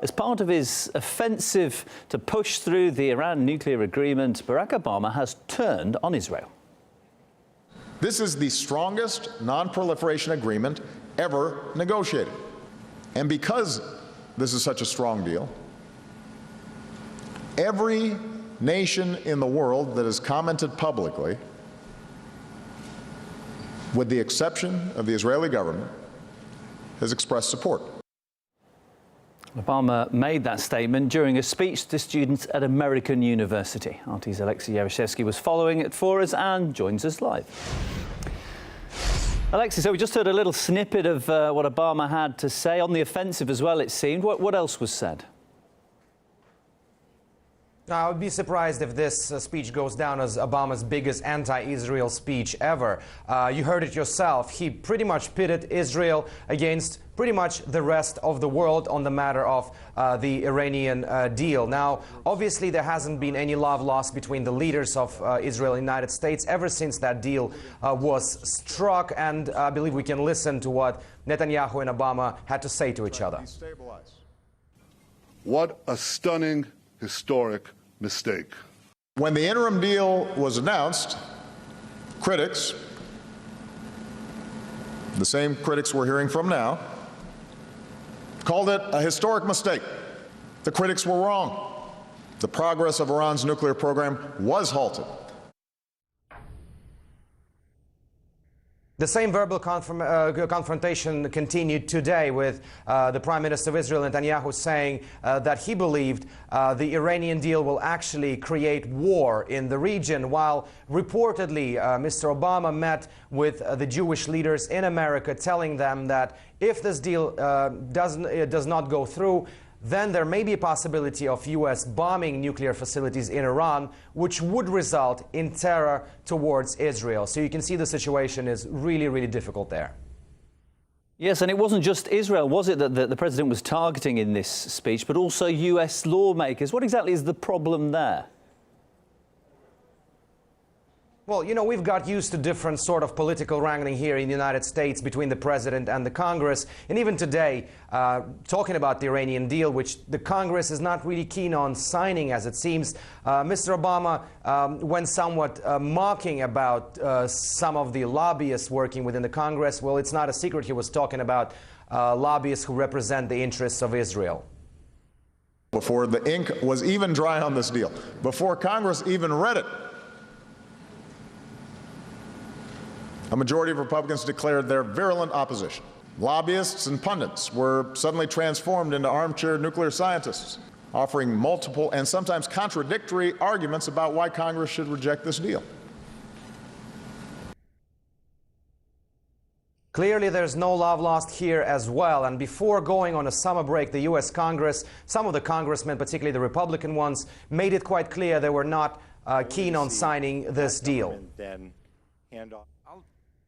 As part of his offensive to push through the Iran nuclear agreement, Barack Obama has turned on Israel. This is the strongest non-proliferation agreement ever negotiated. And because this is such a strong deal, every nation in the world that has commented publicly, with the exception of the Israeli government, has expressed support. Obama made that statement during a speech to students at American University. RT's Alexei Yaroshevsky was following it for us and joins us live. Alexei, so we just heard a little snippet of what Obama had to say on the offensive as well, it seemed. What else was said? I would be surprised if this speech goes down as Obama's biggest anti-Israel speech ever. You heard it yourself. He pretty much pitted Israel against pretty much the rest of the world on the matter of the Iranian deal. Now, obviously, there hasn't been any love lost between the leaders of Israel and the United States ever since that deal was struck, and I believe we can listen to what Netanyahu and Obama had to say to each other. What a stunning, historic mistake. When the interim deal was announced, critics, the same critics we're hearing from now, called it a historic mistake. The critics were wrong. The progress of Iran's nuclear program was halted. The same verbal confrontation continued today with the Prime Minister of Israel, Netanyahu, saying that he believed the Iranian deal will actually create war in the region, while reportedly Mr. Obama met with the Jewish leaders in America, telling them that if this deal does not go through, then there may be a possibility of U.S. bombing nuclear facilities in Iran, which would result in terror towards Israel. So you can see the situation is really, really difficult there. Yes, and it wasn't just Israel, was it, that the president was targeting in this speech, but also U.S. lawmakers. What exactly is the problem there? Well, you know, we've got used to different sort of political wrangling here in the United States between the president and the Congress. And even today, talking about the Iranian deal, which the Congress is not really keen on signing, as it seems, Mr. Obama went somewhat mocking about some of the lobbyists working within the Congress. Well, it's not a secret he was talking about lobbyists who represent the interests of Israel. Before the ink was even dry on this deal, before Congress even read it, a majority of Republicans declared their virulent opposition. Lobbyists and pundits were suddenly transformed into armchair nuclear scientists, offering multiple and sometimes contradictory arguments about why Congress should reject this deal. Clearly, there's no love lost here as well. And before going on a summer break, the U.S. Congress, some of the congressmen, particularly the Republican ones, made it quite clear they were not keen on signing this deal.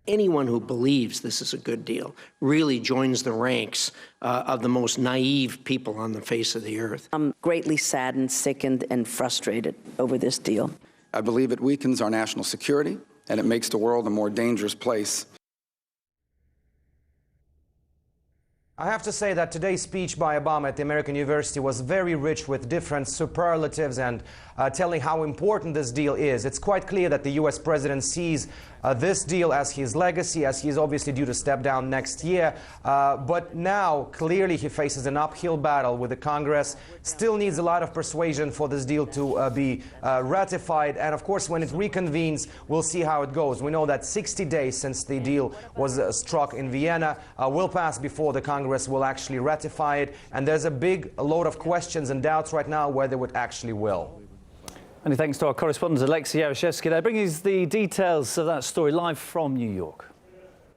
Anyone who believes this is a good deal really joins the ranks of the most naive people on the face of the earth. I'm greatly saddened, sickened, and frustrated over this deal. I believe it weakens our national security, and it makes the world a more dangerous place. I have to say that today's speech by Obama at the American University was very rich with different superlatives and telling how important this deal is. It's quite clear that the U.S. president sees this deal as his legacy, as he's obviously due to step down next year. But now, clearly, he faces an uphill battle with the Congress. Still needs a lot of persuasion for this deal to be ratified. And, of course, when it reconvenes, we'll see how it goes. We know that 60 days since the deal was struck in Vienna will pass before the Congress will actually ratify it. And there's a big load of questions and doubts right now whether it actually will. Many thanks to our correspondent Alexei Yaroshevsky. There, bringing us the details of that story live from New York.